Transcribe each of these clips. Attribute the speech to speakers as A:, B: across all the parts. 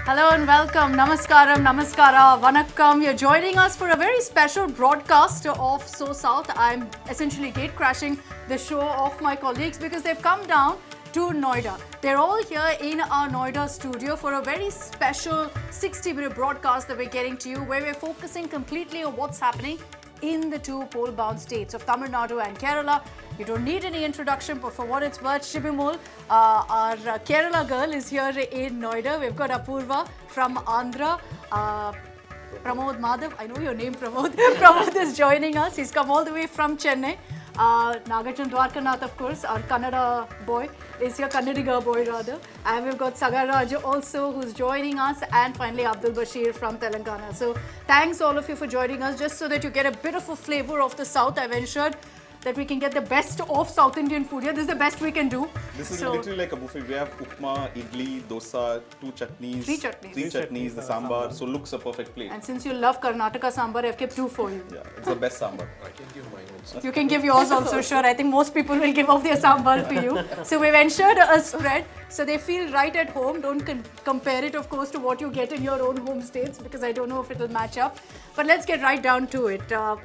A: Hello and welcome. Namaskaram, namaskara, vanakkam. You're joining us for a very special broadcast of SoSouth. I'm essentially gate crashing the show of my colleagues because they've come down to Noida. They're all here in our Noida studio for a very special 60-minute broadcast that we're getting to you, where we're focusing completely on what's happening in the two poll-bound states of Tamil Nadu and Kerala. You don't need any introduction, but for what it's worth, Shibi Mol, our Kerala girl, is here in Noida. We've got Apurva from Andhra. Pramod Madhav, I know your name, Pramod. Pramod is joining us. He's come all the way from Chennai. Nagachan Dwarkanath, of course, our Kannada boy, is here, Kannadiga boy rather. And we've got Sagar Raju also, who's joining us. And finally, Abdul Basheer from Telangana. So thanks all of you for joining us. Just so that you get a bit of a flavor of the South, I've ensured that we can get the best of South Indian food here. This is the best we can do.
B: This is literally like a buffet. We have upma, idli, dosa, two chutneys.
A: Three chutneys.
B: Three chutneys, the sambar. So looks a perfect plate.
A: And since you love Karnataka sambar, I've kept two for you.
B: Yeah, it's the best sambar.
C: I can give mine also.
A: You can give yours also, sure. I think most people will give off their sambar to you. So we've ensured a spread so they feel right at home. Don't compare it, of course, to what you get in your own home states, because I don't know if it'll match up. But let's get right down to it.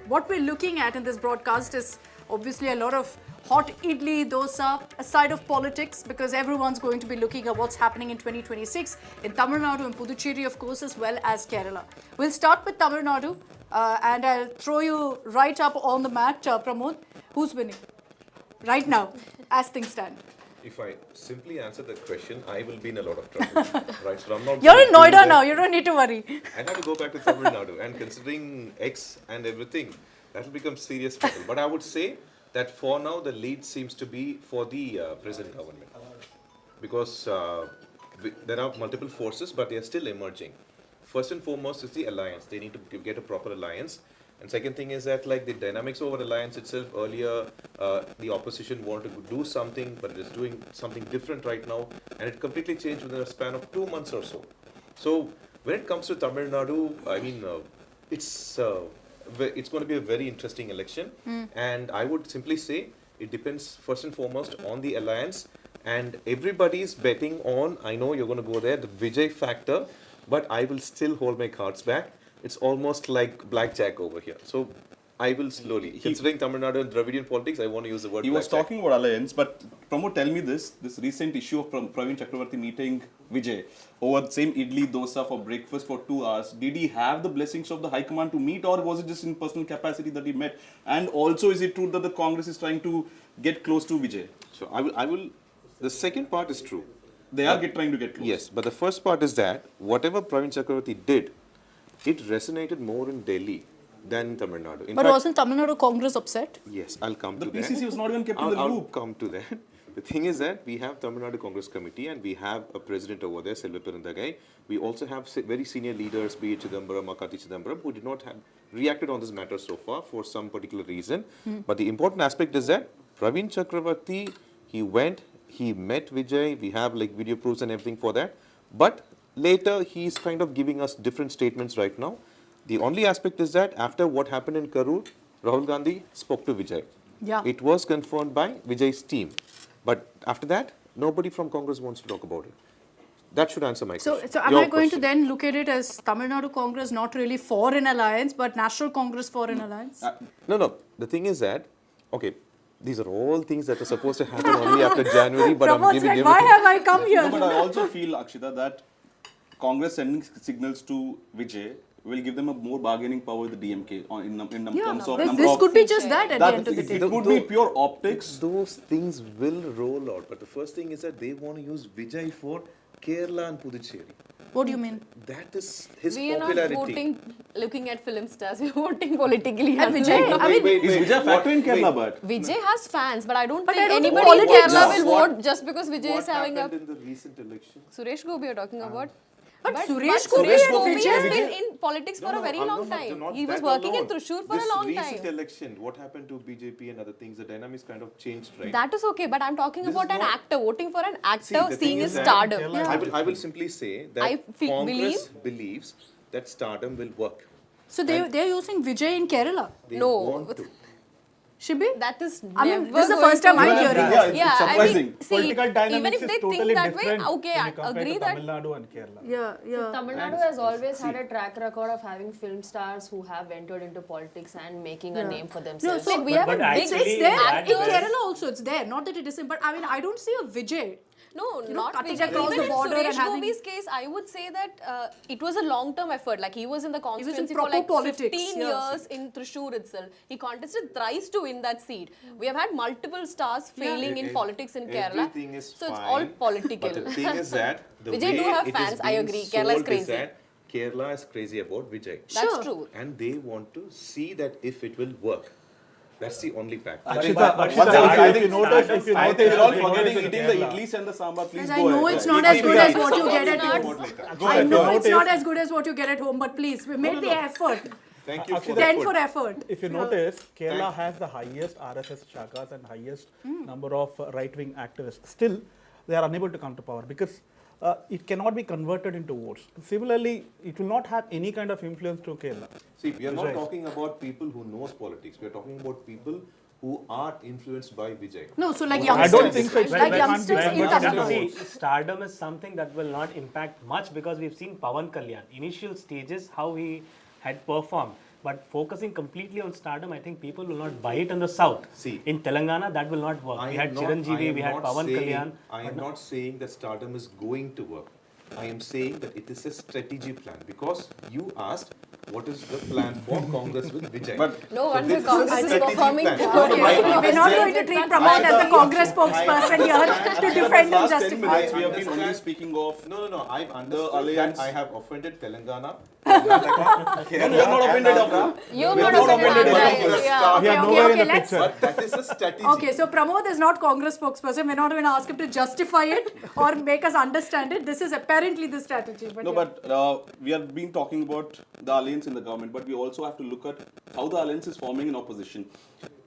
A: What we're looking at in this broadcast is obviously a lot of hot idli, dosa, aside of politics, because everyone's going to be looking at what's happening in 2026 in Tamil Nadu and Puducherry, of course, as well as Kerala. We'll start with Tamil Nadu, and I'll throw you right up on the mat, Pramod. Who's winning right now, as things stand?
C: If I simply answer the question, I will be in a lot of trouble. Right, so I'm not.
A: You're in Noida now, you don't need to worry.
C: And I will go back to Tamil Nadu. And considering X and everything, that will become serious trouble. But I would say that for now, the lead seems to be for the present government. Because there are multiple forces, but they are still emerging. First and foremost is the alliance. They need to get a proper alliance. And second thing is that, like, the dynamics over alliance itself, earlier the opposition wanted to do something, but it is doing something different right now, and it completely changed within a span of 2 months or so. So when it comes to Tamil Nadu, I mean, it's going to be a very interesting election, and I would simply say it depends first and foremost on the alliance, and everybody's betting on, I know you're going to go there, the Vijay factor, but I will still hold my cards back. It's almost like blackjack over here. So I will slowly, considering Tamil Nadu and Dravidian politics, I want to use the word
B: He
C: blackjack.
B: was talking about alliance, but Pramod, tell me this recent issue of Praveen Chakravarti meeting Vijay over the same idli dosa for breakfast for 2 hours. Did he have the blessings of the High Command to meet, or was it just in personal capacity that he met? And also, is it true that the Congress is trying to get close to Vijay?
C: So I will, the second part is true.
B: They are trying to get close.
C: Yes, but the first part is that whatever Praveen Chakravarti did, it resonated more in Delhi than in Tamil Nadu. In
A: But
C: fact,
A: wasn't Tamil Nadu Congress upset?
C: yes, I'll come
B: The
C: to
B: PCC
C: that.
B: was not even kept in the
C: I'll
B: loop.
C: come to that. The thing is that we have Tamil Nadu Congress Committee and we have a president over there, Selva Perunthagai. We also have very senior leaders, be it Chidambaram, Makati Chidambaram, who did not have reacted on this matter so far for some particular reason. But the important aspect is that Praveen Chakravarti, he went, he met Vijay, we have like video proofs and everything for that. But later, he's kind of giving us different statements right now. The only aspect is that after what happened in Karur, Rahul Gandhi spoke to Vijay.
A: Yeah.
C: It was confirmed by Vijay's team. But after that, nobody from Congress wants to talk about it. That should answer my question.
A: So am
C: Your
A: I going
C: question.
A: to then look at it as Tamil Nadu Congress not really for an alliance, but National Congress for an alliance?
C: No. The thing is that, okay, these are all things that are supposed to happen only after January, but I'm
A: Pramod's
C: giving
A: like,
C: everything.
A: why have I come here?
B: No, but I also feel, Akshita, that Congress sending signals to Vijay will give them a more bargaining power with the DMK in terms of number
A: This
B: of...
A: could be just that at the end of the
B: It
A: day.
B: could be pure optics.
C: Those things will roll out. But the first thing is that they want to use Vijay for Kerala and Puducherry.
A: What do you mean?
C: That is his
D: We are not
C: popularity.
D: voting looking at film stars, we're voting politically.
A: And Vijay, I mean,
B: Is Vijay a factor in Kerala, but?
D: Vijay has fans, but I don't
A: But
D: think
A: I don't think
D: anybody in
A: politics-
D: Kerala will
C: What-
D: vote just because Vijay is having a...
C: happened in the recent election?
D: Suresh Gopi you're talking about?
A: But
D: But
A: Suresh
D: Suresh
A: Gopi
D: Gopi
A: and
D: has
A: Vijay-
D: been in politics for a very long time. He was working in Thrissur for a long
C: This recent
D: time.
C: election, what happened to BJP and other things, the dynamics kind of changed, right?
D: That is okay, but I'm talking
C: This
D: about
C: is
D: an
C: not-
D: actor, voting for an
C: See,
D: actor,
C: the
D: seeing
C: thing
D: his
C: is that
D: stardom.
C: I will simply say that
D: I
C: Congress believes that stardom will work.
A: So they're using Vijay in Kerala.
C: They
D: No.
C: want to.
A: Shibi?
D: That is
A: I
D: never
A: mean, this is the
D: going
A: first time
D: to
A: I'm
D: be-
A: hearing
B: Yeah,
A: it.
B: it's surprising.
D: I mean, see,
E: Political
D: even
E: dynamics
D: if
E: is
D: they
E: totally
D: think that way,
E: different
D: okay,
E: when
D: I
E: you compare
D: agree
E: to
D: that.
E: Tamil Nadu and Kerala.
A: Yeah.
F: Tamil Nadu has always had a track record of having film stars who have entered into politics and making a name for themselves.
A: so
D: we have
G: but
D: a big
A: It's
G: actually,
A: there.
G: that
A: In
G: was-
A: Kerala also, it's there. Not that it isn't. But I mean, I don't see a Vijay.
D: No, not
A: cutting
D: Vijay.
A: across
D: Even
A: the
D: in
A: border and
D: Suresh
A: having-
D: Gopi's case, I would say that it was a long-term effort. Like he was in the constituency for
A: proper
D: like
A: politics,
D: 15
A: yes.
D: years in Thrissur itself. He contested thrice to win that seat. We have had multiple stars failing in politics in Kerala.
C: Everything is
D: So it's
C: fine,
D: all political.
C: But the thing is that the
D: Vijay
C: way
D: do have
C: it
D: fans,
C: is
D: I
C: being
D: agree. Kerala is
C: sold
D: crazy.
C: that Kerala is crazy about Vijay.
D: That's
A: Sure.
D: true.
C: And they want to see that if it will work. That's the only fact.
E: Akshita,
B: One
E: Akshita,
B: second,
E: if
B: I
E: you
B: think
E: notice, if you
B: I
E: notice,
B: think you're all
E: if you
B: forgetting
E: notice in
B: eating the
E: Kerala-
B: idlis and the sambar. Please
A: Yes,
B: go
A: I know
B: ahead.
A: it's not as good as what you
D: It's
A: get at
D: not-
A: home.
B: Go
A: I
B: ahead,
A: know
B: go
A: it's
B: ahead.
A: not as good as what you get at home, but please, we made the effort.
C: Thank you for
E: Akshita,
C: that.
A: 10 for effort.
E: If you notice, Kerala has the highest RSS shakas and highest number of right-wing activists. Still, they are unable to come to power because it cannot be converted into votes. Similarly, it will not have any kind of influence to Kerala.
C: See, we are not
E: Vijay.
C: talking about people who knows politics. We are talking about people who are influenced by Vijay.
A: No, so like
C: I
A: youngsters.
E: don't think so. It's
A: Like
E: very
A: youngsters in
E: confident,
A: Tamil
E: but
A: Nadu.
E: it's
G: Stardom is something that will not impact much because we've seen Pawan Kalyan, initial stages, how he had performed. But focusing completely on stardom, I think people will not buy it in the south.
C: See,
G: in Telangana, that will not work. We had Chiranjeevi, we had Pawan Kalyan.
C: I am not saying that stardom is going to work. I am saying that it is a strategy plan because you asked what is the plan for Congress with Vijay.
B: But
D: No
C: So
D: wonder
C: this is a
D: Congress is
C: strategic
D: performing
C: plan.
D: poorly.
A: We're not going to treat Pramod as the Congress spokesperson here to defend and
B: last 10
A: justify.
B: minutes we have been
C: understand.
B: only speaking of.
C: No. I've understood
B: alliance.
C: that I have offended Telangana. Karnataka,
B: No, we are not offended of
C: Andhra.
D: You're
B: We are
D: not
B: not
D: offended.
B: offended
C: of
D: Right,
C: it.
D: yeah.
E: We are
A: Okay,
E: nowhere in the
A: let's.
E: picture.
C: But that is a strategy.
A: Okay, so Pramod is not Congress spokesperson. We're not going to ask him to justify it or make us understand it. This is apparently the strategy. But
B: No,
A: yeah.
B: but we have been talking about the alliance in the government, but we also have to look at how the alliance is forming in opposition.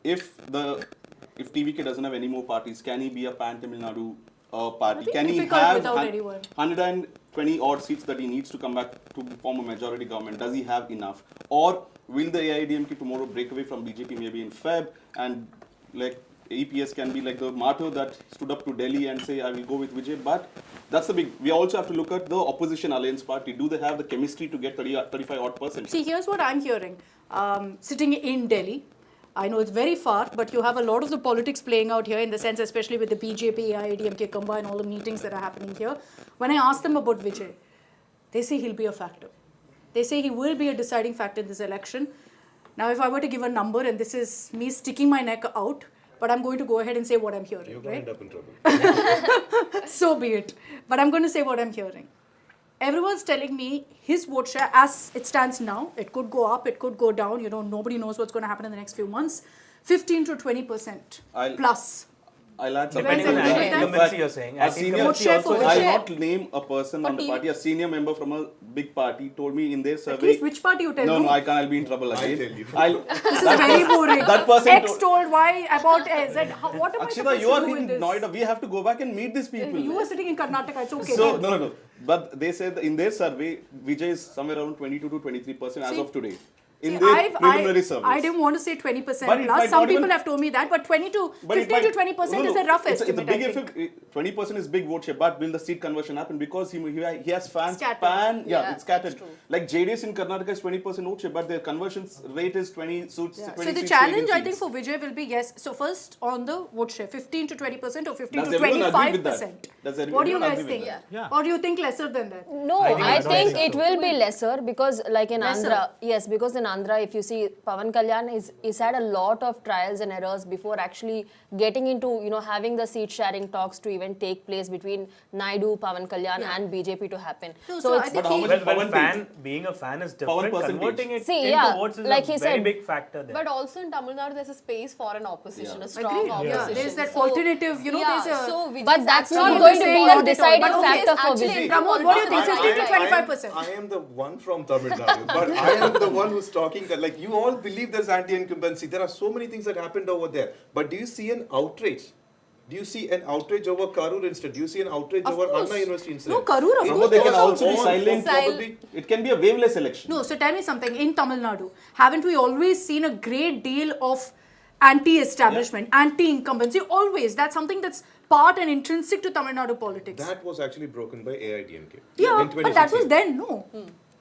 B: If TVK doesn't have any more parties, can he be a pan-Tamil Nadu party?
A: think
B: Can he
A: difficult
B: have
A: without anyone.
B: 120 odd seats that he needs to come back to form a majority government? Does he have enough? Or will the AIADMK tomorrow break away from BJP maybe in Feb and like EPS can be like the martyr that stood up to Delhi and say, I will go with Vijay. But that's the big, we also have to look at the opposition alliance party. Do they have the chemistry to get 35 odd percent?
A: See, here's what I'm hearing. Sitting in Delhi, I know it's very far, but you have a lot of the politics playing out here in the sense, especially with the BJP, AIADMK combine, all the meetings that are happening here. When I ask them about Vijay, they say he'll be a factor. They say he will be a deciding factor in this election. Now, if I were to give a number, and this is me sticking my neck out, but I'm going to go ahead and say what I'm hearing,
C: You're going
A: right?
C: to end up in trouble.
A: So be it. But I'm going to say what I'm hearing. Everyone's telling me his vote share as it stands now, it could go up, it could go down, you know, nobody knows what's going to happen in the next few months, 15 to 20% plus.
B: I'll add something.
A: Depends on
B: to
A: the
B: that.
A: anti-incumbency
G: you're saying.
B: A senior,
G: Anti-incumbency
A: Vote share for
G: also
A: vote
G: is-
A: share.
B: I'll not name a person on the
A: TV.
B: party. A senior member from a big party told me in their survey.
A: At least which party you tell
B: No,
A: me?
B: no, I can't. I'll be in trouble again.
C: tell you.
A: This is very boring.
B: that person
A: X told Y about Z. What am I
B: Akshita,
A: supposed
B: you are
A: to do
B: in
A: with this?
B: Noida. We have to go back and meet these people.
A: You were sitting in Karnataka, it's okay.
B: So, no. But they said in their survey, Vijay is somewhere around 22 to 23% as
A: See,
B: of today. In
A: See,
B: their preliminary surveys.
A: I didn't want to say 20%
B: But it
A: plus.
B: might
A: Some
B: not
A: people
B: even-
A: have told me that, but 15 to 20% is a rough
B: it's
A: estimate.
B: a big
A: I think.
B: 20% is big vote share, but will the seat conversion happen? Because he has fans
A: Scattered.
D: Yeah,
B: it's scattered.
D: that's true.
B: Like JDS in Karnataka is 20% vote share, but their conversion rate is 20 suits.
A: Yeah.
B: 20
A: So the
B: seats,
A: challenge
B: 18
A: I think
B: seats.
A: for Vijay will be yes. So first on the vote share, 15 to 20% or 15
B: Does
A: to
B: everyone agree with that?
A: 25%.
B: Does
A: What do you
B: everyone
A: guys
B: agree with
A: think?
B: that?
E: Yeah.
A: Or do you think lesser than that?
F: No,
G: I think
F: I
G: it's
F: think
G: lesser.
F: it will be lesser because like in
A: Lesser.
F: Andhra, yes, because in Andhra, if you see Pawan Kalyan is had a lot of trials and errors before actually getting into, you know, having the seat sharing talks to even take place between Naidu, Pawan Kalyan and BJP to happen.
A: No,
F: So
A: so I
F: it's,
A: think
B: But how
A: he-
B: much
G: Well,
B: Pawan
G: fan, being a fan is different.
B: percentage.
G: Converting it
F: See,
G: into
F: yeah,
G: votes is
F: like
G: a
F: he
G: very
F: said.
G: big factor there.
D: But also in Tamil Nadu, there's a space for an opposition, a strong
A: Agreed.
D: opposition.
A: Yeah, there's that
D: So-
A: alternative, you know,
D: yeah,
A: there's a...
D: so Vijay
F: but
D: is
F: that's
D: actually
F: not going to
A: saying
F: be
A: not
F: a
A: at all.
F: deciding
A: But okay,
F: factor for
D: actually
F: Vijay.
A: Pramod, what do you think? 15 to 25%?
C: I am the one from Tamil Nadu, but I am the one who's talking that like you all believe there's anti-incumbency. There are so many things that happened over there. But do you see an outrage? Do you see an outrage over Karur incident? Do you see an outrage
A: Of
C: over
A: course.
C: Anna University incident?
A: No, Karur, of
C: It
A: course.
B: They can
C: was
B: also be
C: all
B: silent.
C: probably-
B: It can be a waveless election.
A: No, so tell me something. In Tamil Nadu, haven't we always seen a great deal of anti-establishment, anti-incumbency, always. That's something that's part and intrinsic to Tamil Nadu politics.
C: That was actually broken by AIADMK.
A: Yeah,
C: in
A: but that was
C: 2016.
A: then, no.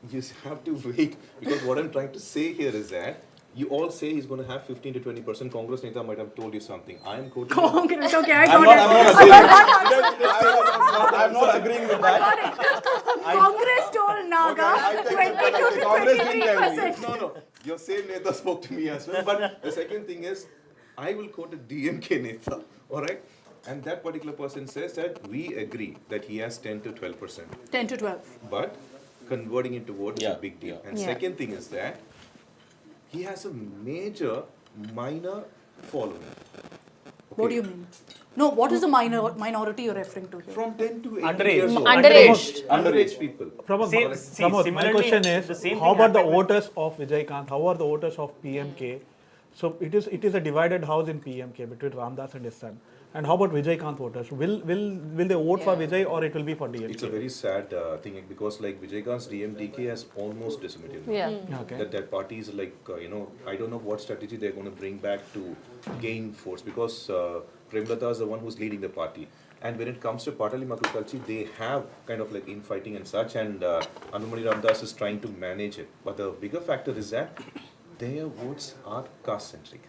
C: You have to wait, because what I'm trying to say here is that you all say he's going to have 15 to 20%. Congress Neta might have told you something. I am quoting.
A: Congress, okay, I
B: I'm
A: got it.
B: I'm not agreeing with that.
A: Congress told Naga 20 to
B: Congress didn't tell me.
A: 23%.
C: No. Your same Neta spoke to me as well. But the second thing is, I will quote a DMK Neta, alright? And that particular person says that we agree that he has 10 to 12%.
A: 10 to 12.
C: But converting it to vote is a big deal. And
F: Yeah.
C: second thing is that he has a major minor following.
A: What do you mean? No, what is the minority you're referring to here?
C: From 10 to 18
G: Underage.
C: years old.
F: Underage.
C: Underage people.
E: Pramod,
G: See,
E: Pramod, my
G: similarly,
E: question
G: the
E: is,
G: same
E: how
G: thing
E: about the
G: happened with-
E: voters of Vijay Kant? How are the voters of PMK? So it is a divided house in PMK between Ramdas and his son. And how about Vijay Kant voters? Will they vote for Vijay or it will be for DMK?
C: It's a very sad thing, because like Vijay Kant's DMDK has almost decimated.
F: Yeah.
E: Okay.
C: That party is like, I don't know what strategy they're going to bring back to gain force, because Premlata is the one who's leading the party. And when it comes to Patali Makukalchi, they have kind of like infighting and such, and Anumani Ramdas is trying to manage it. But the bigger factor is that their votes are caste-centric.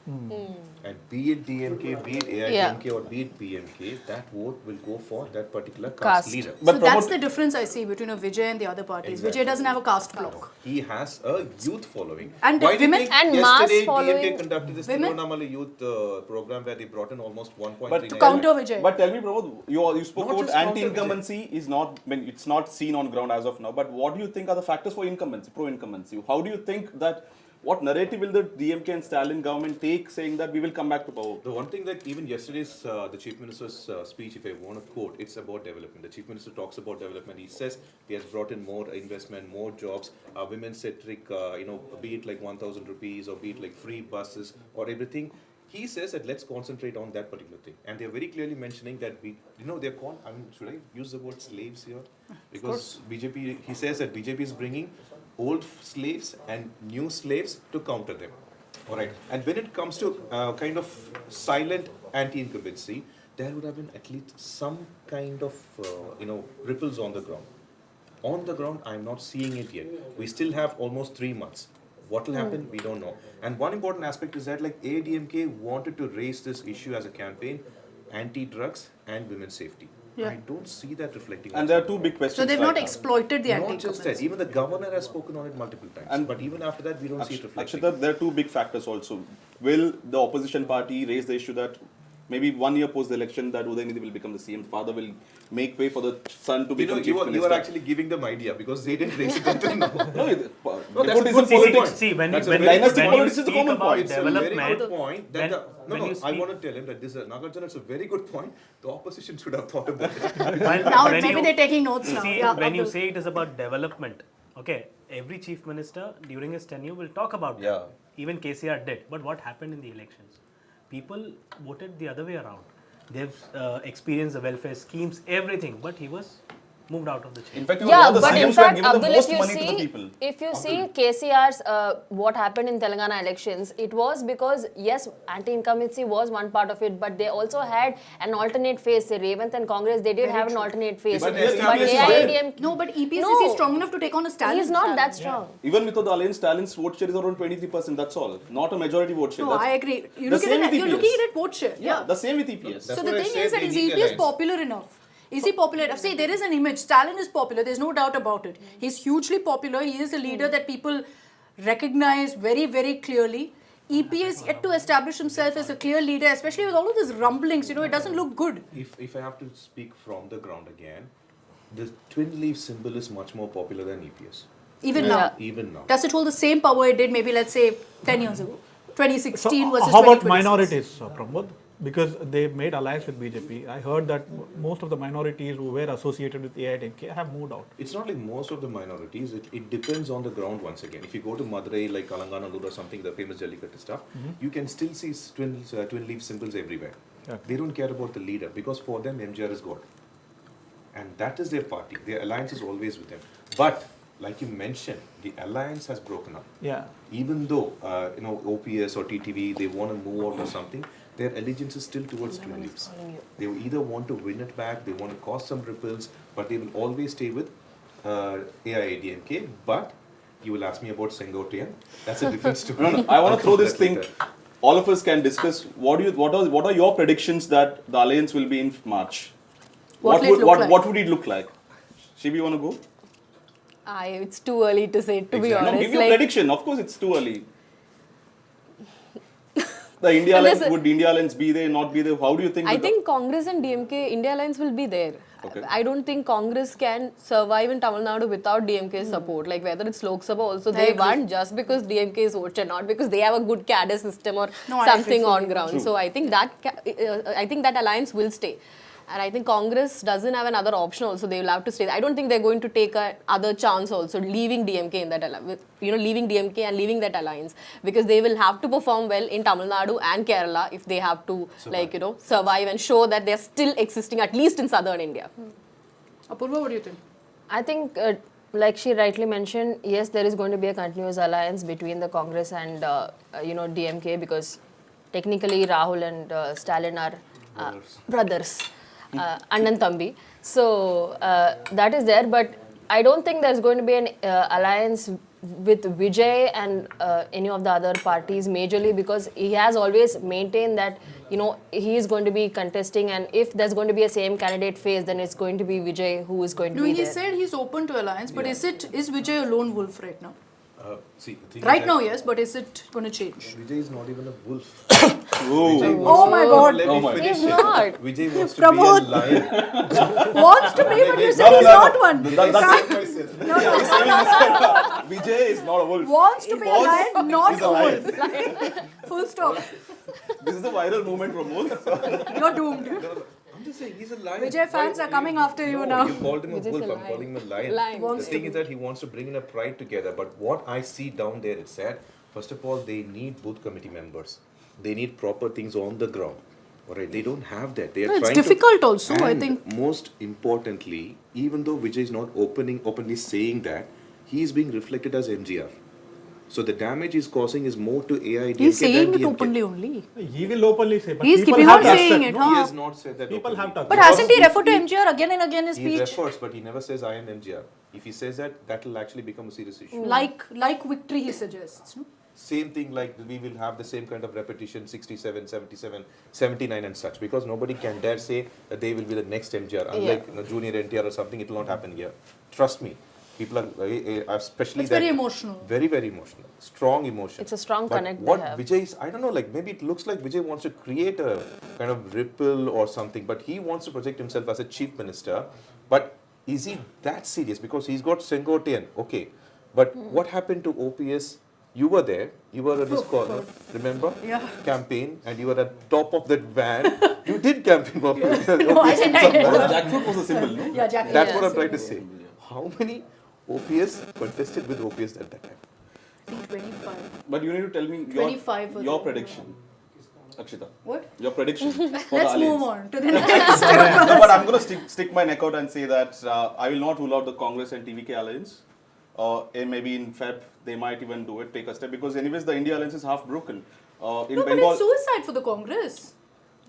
C: And be it DMK, be it AIADMK or be it PMK, that vote will go for that particular caste
F: Caste.
C: leader.
A: So that's the difference I see between a Vijay and the other parties.
C: Exactly.
A: Vijay doesn't have a caste block.
C: He has a youth following.
A: And
C: Why do you
A: women-
C: think
F: and mass
C: yesterday
F: following.
C: DMK conducted this
A: Women-
C: Thiruvananthapuram youth program where they brought in almost 1.3
B: But
C: million.
A: Counter Vijay.
B: But tell me, Pramod, you spoke
C: Not
B: about
C: just counter
B: anti-incumbency is not, it's not seen on ground as of now. But what do you think are the factors for incumbency, pro-incumbency? How do you think that, what narrative will the DMK and Stalin government take saying that we will come back to power?
C: The one thing that even yesterday's the Chief Minister's speech, if I want to quote, it's about development. The Chief Minister talks about development. He says he has brought in more investment, more jobs, women-centric, be it like 1,000 rupees or be it like free buses or everything. He says that let's concentrate on that particular thing. And they're very clearly mentioning that they're called, should I use the word slaves here? Because BJP, he says that BJP is bringing old slaves and new slaves to counter them. All right. And when it comes to kind of silent anti-incumbency, there would have been at least some kind of, ripples on the ground. On the ground, I'm not seeing it yet. We still have almost 3 months. What will happen, we don't know. And one important aspect is that like AIADMK wanted to raise this issue as a campaign, anti-drugs and women's safety.
A: Yeah.
C: I don't see that reflecting.
B: And there are two big questions.
A: So they've
B: right
A: not
B: now.
A: exploited the
C: Not just that,
A: anti-incumbency.
C: even the governor has spoken on it multiple times. But even after that, we don't see it reflecting.
B: Akshita, there are two big factors also. Will the opposition party raise the issue that maybe 1 year post the election that Udayanidhi will become the CM, father will make way for the son to become chief minister?
C: You are actually giving them idea because they didn't raise it until now.
B: No,
C: No, that's a
B: nepotism
C: good
B: politics.
C: point.
G: See, when
C: That's
G: you,
C: a
G: when,
C: very
G: when
B: dynastic
G: you
B: politics is a
G: speak
B: common
G: about
B: point.
C: It's a very
G: development,
C: good point. That
G: when you
C: I
G: speak-
C: want to tell him that this is Nagarjuna. It's a very good point. The opposition should have thought about it.
A: Now
G: when
A: maybe
G: you-
A: they're taking notes now.
G: See,
A: Yeah,
G: when you
A: Abdul.
G: say it is about development, okay, every chief minister during his tenure will talk about that.
B: Yeah.
G: Even KCR did. But what happened in the elections? People voted the other way around. They've experienced the welfare schemes, everything, but he was moved out of the chain.
B: In fact,
F: Yeah,
B: the
F: but in
B: CMs who had
F: fact,
B: given the
F: Abdul,
B: most
F: if you
B: money to the people.
F: see, if you see KCR's what happened in Telangana elections, it was because yes, anti-incumbency was one part of it, but they also had an alternate face. Say Revant and Congress, they did have an alternate face.
B: But
F: But
B: EPS is there.
F: AIADMK,
A: No, but EPS
F: No.
A: is strong enough to take on a Stalin.
F: he's not that strong.
B: Even without the alliance, Stalin's vote share is around 23%. That's all. Not a majority vote share.
A: No,
B: That's-
A: I agree. You
B: the
A: look
B: same
A: at it,
B: with
A: you're
B: EPS.
A: looking at it vote share.
B: Yeah, the same with EPS.
C: That's
A: So
C: what
A: the
C: I
A: thing
C: said,
A: is that
C: they
A: is
C: need
A: EPS
C: alliance.
A: popular enough? Is he popular enough? See, there is an image. Stalin is popular. There's no doubt about it. He's hugely popular. He is a leader that people recognize very, very clearly. EPS yet to establish himself as a clear leader, especially with all of these rumblings. You know, it doesn't look good.
C: If I have to speak from the ground again, the twin leaf symbol is much more popular than EPS.
A: Even
F: Yeah.
A: now.
C: Even now.
A: Does it hold the same power it did maybe, let's say, 10 years ago? 2016 versus
E: how about
A: 2026.
E: minorities, Pramod? Because they made alliance with BJP. I heard that most of the minorities who were associated with AIADMK have moved out.
C: It's not like most of the minorities. It depends on the ground once again. If you go to Madurai, like Alanganallur or something, the famous Jallikattu stuff, you can still see twin leaf symbols everywhere.
E: Okay.
C: They don't care about the leader because for them MJR is God. And that is their party. Their alliance is always with them. But like you mentioned, the alliance has broken up.
E: Yeah.
C: Even though, OPS or TTV, they want to move out or something, their allegiance is still towards twin leaves. They will either want to win it back, they want to cause some ripples, but they will always stay with AIADMK. But you will ask me about Sengotian. That's a different story.
B: No, I want to throw this thing. All of us can discuss. What are your predictions that the alliance will be in March?
A: What
B: would it look like? Shibi, you want to go?
D: It's too early to say, to be honest.
B: No, give your prediction. Of course, it's too early. The India Alliance, would India Alliance be there, not be there? How do you think?
D: I think Congress and DMK, India Alliance will be there.
B: Okay.
D: I don't think Congress can survive in Tamil Nadu without DMK's support. Like whether it's Lok Sabha also, they won just because DMK is voted, not because they have a good cadre system or something on ground.
B: True.
D: So I think that alliance will stay. And I think Congress doesn't have another option also. They will have to stay. I don't think they're going to take another chance also, leaving DMK in that alliance, leaving DMK and leaving that alliance, because they will have to perform well in Tamil Nadu and Kerala if they have to, survive and show that they're still existing, at least in southern India.
A: Apurva, what do you think?
F: I think, like she rightly mentioned, yes, there is going to be a continuous alliance between the Congress and DMK, because technically Rahul and Stalin are brothers. Annan Thambi. So that is there, but I don't think there's going to be an alliance with Vijay and any of the other parties majorly, because he has always maintained that he is going to be contesting, and if there's going to be a same candidate phase, then it's going to be Vijay who is going to be there.
A: He said he's open to alliance, but is Vijay a lone wolf right now?
C: See, the thing
A: Right
C: is
A: now,
C: that
A: yes, but is it going to change?
C: Vijay is not even a wolf.
A: Oh my God.
C: Let me finish
F: He's
C: it.
F: not.
C: Vijay wants to
A: Pramod.
C: be a lion.
A: Wants to be, but you said he's not one.
B: Vijay is not a wolf.
A: Wants to be a lion, not
B: He's
A: a
B: a lion.
A: wolf. Full stop.
B: This is a viral movement from both.
A: You're doomed.
C: I'm just saying, he's a lion.
A: Vijay fans are coming after you
C: No,
A: now.
C: you called him a
D: Vijay's
C: wolf,
D: a
C: I'm calling him a lion.
D: Lion.
C: The
A: Wants
C: thing
A: to
C: is that he wants to bring in a pride together, but what I see down there is that, first of all, they need booth committee members. They need proper things on the ground. Alright, they don't have that. They are
A: It's
C: trying
A: difficult
C: to,
A: also, I
C: and
A: think.
C: most importantly, even though Vijay is not openly saying that, he is being reflected as MGR. So the damage he's causing is more to AIADMK
A: He's saying
C: than
A: it
C: DMK.
A: openly only.
E: He will openly say, but
A: He's
E: people
A: keeping
E: have
A: on
E: touched
A: saying
E: that,
A: it,
E: no?
A: huh?
C: He has not said that
E: People
C: openly.
E: have touched
A: But
E: that.
A: hasn't he referred to MGR again and again in his
C: He
A: speech?
C: refers, but he never says I am MGR. If he says that, that will actually become a serious issue.
A: Like Victory, he suggests. No?
C: Same thing, like we will have the same kind of repetition 67, 77, 79 and such, because nobody can dare say that they will be the next MGR. Unlike junior NTR or something, it will not happen here. Trust me. People are especially
A: It's very emotional.
C: Very, very emotional. Strong emotion.
F: It's a strong
C: But
F: connect they
C: what
F: have.
C: Vijay is, I don't know, like maybe it looks like Vijay wants to create a kind of ripple or something, but he wants to project himself as a chief minister. But is he that serious? Because he's got Sengotian, okay. But what happened to OPS? You were there, you were a scholar, remember?
A: Yeah.
C: Campaign, and you were at top of that van. You did campaign for OPS.
A: No, I didn't.
B: Jackfruit was a symbol, no?
A: Yeah, Jackie.
C: That's what I'm trying to say. How many OPS contested with OPS at that time?
A: I think 25.
B: But you need to tell me
A: 25 was
B: your
A: it?
B: prediction, Akshita.
A: What?
B: Your prediction for the
A: Let's
B: alliance.
A: move on to the next.
B: No, but I'm going to stick my neck out and say that I will not rule out the Congress and TVK alliance. And maybe in Feb, they might even do it, take a step, because anyways, the India alliance is half broken. In
A: No, but
B: Bengal,
A: it's suicide for the Congress.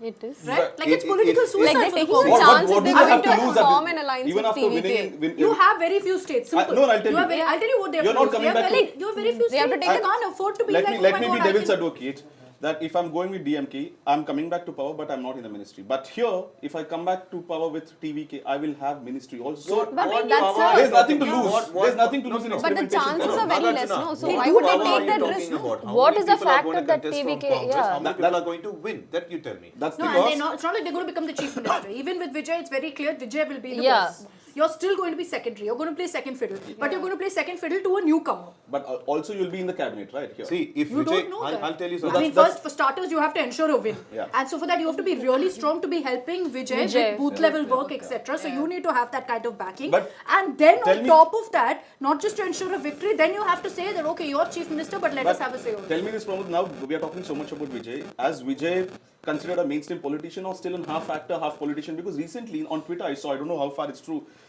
D: It is.
A: Right? Like it's
C: If-
A: political
C: if-
A: suicide
D: Like
A: for
D: they're
A: the
D: taking a
A: Congress.
D: chance
B: what
D: if
B: do
D: they're
B: they have
D: going
B: to
D: to
B: lose
D: form
B: at
D: an alliance
B: even
D: with
B: after
D: TVK.
B: winning?
A: You have very few states. Simple.
B: No, I'll tell you.
A: I'll tell you what they have.
B: You're not coming back to-
A: You have very few
D: They have to
A: states.
D: take
A: They can't afford to be
B: Let
A: like,
B: me
A: oh
B: let
A: my
B: me
A: God,
B: be
A: I
B: devil's
A: can-
B: advocate. That if I'm going with DMK, I'm coming back to power, but I'm not in the ministry. But here, if I come back to power with TVK, I will have ministry also.
D: But that's
B: There's nothing to lose.
C: What-
B: There's nothing to lose in
D: But the
B: experimentation.
D: chances are very less, no? So why
C: What
D: would they
C: power are
D: take
C: you
D: that risk?
C: talking
D: No?
C: about? How
F: What
C: many
F: is the
C: people are
F: factor
C: going to
F: that
C: contest from
F: TVK
C: Congress?
F: yeah.
C: How many people are going to win? That you tell me.
B: That's
A: No,
B: because
A: and it's not like they're going to become the chief minister. Even with Vijay, it's very clear Vijay will be the
F: Yeah.
A: boss. You're still going to be secondary. You're going to play second fiddle. But you're going to play second fiddle to a newcomer.
B: But also you'll be in the cabinet, right? Here.
C: See, if
A: You
C: Vijay,
A: don't know that.
C: I'll tell you
A: I
C: something.
A: mean, first, for starters, you have to ensure a win.
B: Yeah.
A: And so for that, you have to be really strong to be helping Vijay with booth level work, etc. So you need to have that kind of backing.
B: But
A: and then
B: tell
A: on
B: me-
A: top of that, not just to ensure a victory, then you have to say that, okay, you're chief minister, but let us have a say on
B: Tell
A: it.
B: me this, Pramod. Now we are talking so much about Vijay. As Vijay considered a mainstream politician or still a half actor, half politician? Because recently on Twitter I saw, I don't know how far it's true,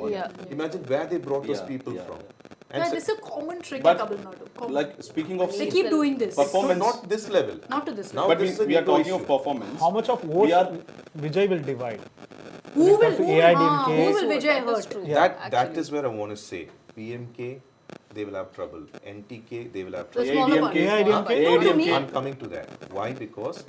C: won.
F: Yeah.
C: Imagine where they brought those people from.
A: Yeah, this is a common trick in
B: But
A: Tamil Nadu. Common.
B: like speaking of
A: They keep doing this.
B: performance,
C: Not this level.
A: Not to this
C: Now
A: level.
B: but
C: this is a
B: we are
C: ego
B: talking
C: issue.
B: of performance.
E: How much of votes
B: We are-
E: Vijay will divide?
A: Who will,
E: comes to AIADMK,
A: who will Vijay
D: That is
A: hurt?
D: true.
C: That is where I want to say. PMK, they will have trouble. NTK, they will have
A: The
C: trouble.
A: smaller
B: AIADMK,
A: parties.
E: AIADMK?
A: What do you mean?
C: I'm coming to that. Why? Because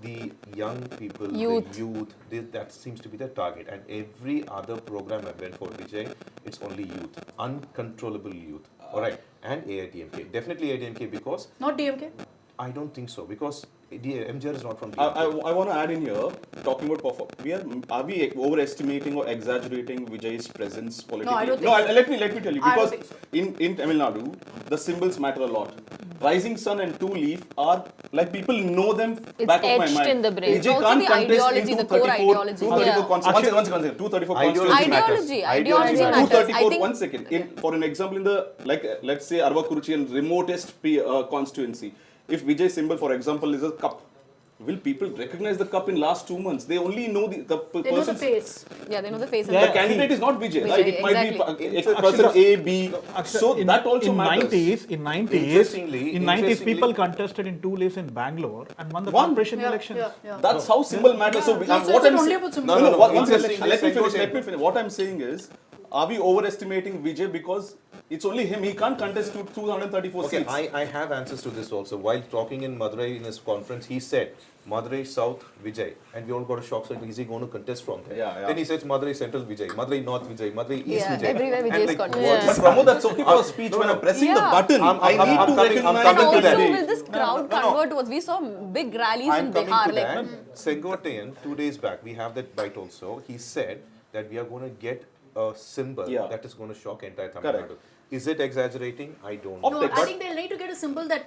C: the young people,
D: Youth.
C: the youth, that seems to be the target. And every other program I went for Vijay, it's only youth, uncontrollable youth. All right, and AIADMK, definitely AIADMK because
A: Not DMK?
C: I don't think so because MJR is not from
B: I
C: DMK.
B: want to add in here, talking about performance. Are we overestimating or exaggerating Vijay's presence politically?
A: No, I don't think so.
B: Let me tell you,
A: I don't
B: because
A: think so.
B: in Tamil Nadu, the symbols matter a lot. Rising sun and two leaf are like people know them
D: It's
B: back of my
D: etched
B: mind.
D: in the brain.
B: Vijay
D: It's also
B: can't
D: the
B: contest
D: ideology,
B: in
D: the core
B: 234
D: ideology.
B: 234
D: Yeah.
B: constituency. One second. 234
C: Ideology
B: constituency.
C: matters.
D: Ideology matters.
B: 234,
D: I think-
B: one second. For an example, in the, like, let's say Arvakuruchi and remotest constituency, if Vijay symbol, for example, is a cup, will people recognize the cup in last 2 months? They only know the
A: They know the
B: person's
A: face.
D: Yeah, they know the face.
B: the
D: And
B: candidate is not Vijay,
D: Vijay,
B: right? It might
D: exactly.
B: be person A, B. So
E: in,
B: that also
E: in
B: matters.
E: 90s, in 90s,
C: Interestingly-
E: in 90s,
C: interestingly-
E: people contested in 2 lanes in Bangalore and won the
B: Won.
E: corporation
A: Yeah,
E: elections.
A: yeah.
B: That's how symbol matters. So,
A: Yeah, so
B: what
A: it's
B: I'm
A: only
B: saying,
A: about symbol.
B: no, one second.
C: Interestingly,
B: Let me
C: Sengotian-
B: finish. What I'm saying is, are we overestimating Vijay because it's only him? He can't contest to 234
C: Okay,
B: seats.
C: I have answers to this also. While talking in Madurai in his conference, he said Madurai South Vijay, and we all got a shock. So is he going to contest from there?
B: Yeah, yeah.
C: Then he says Madurai Central Vijay, Madurai North Vijay, Madurai East
D: Yeah,
C: Vijay.
D: everywhere
C: And
D: Vijay is
C: like,
D: contesting.
C: what
D: Yeah.
C: is
B: But Pramod, that's okay for a speech. When I'm pressing the
D: Yeah.
B: button,
C: I'm
B: I need to
C: coming-
B: recognize
C: I'm
D: And
C: coming
B: the
C: to that.
D: also,
B: candidate.
D: will this crowd convert towards? We saw big rallies
C: I'm
D: in
C: coming
D: Bihar.
C: to
D: Like,
C: that. Sengotian, 2 days back, we have that bite also. He said that we are going to get a symbol
B: Yeah.
C: that is going to shock entire Tamil
B: Correct.
C: Nadu. Is it exaggerating? I don't know.
A: No,
B: Optics.
A: I think they'll need to get a symbol that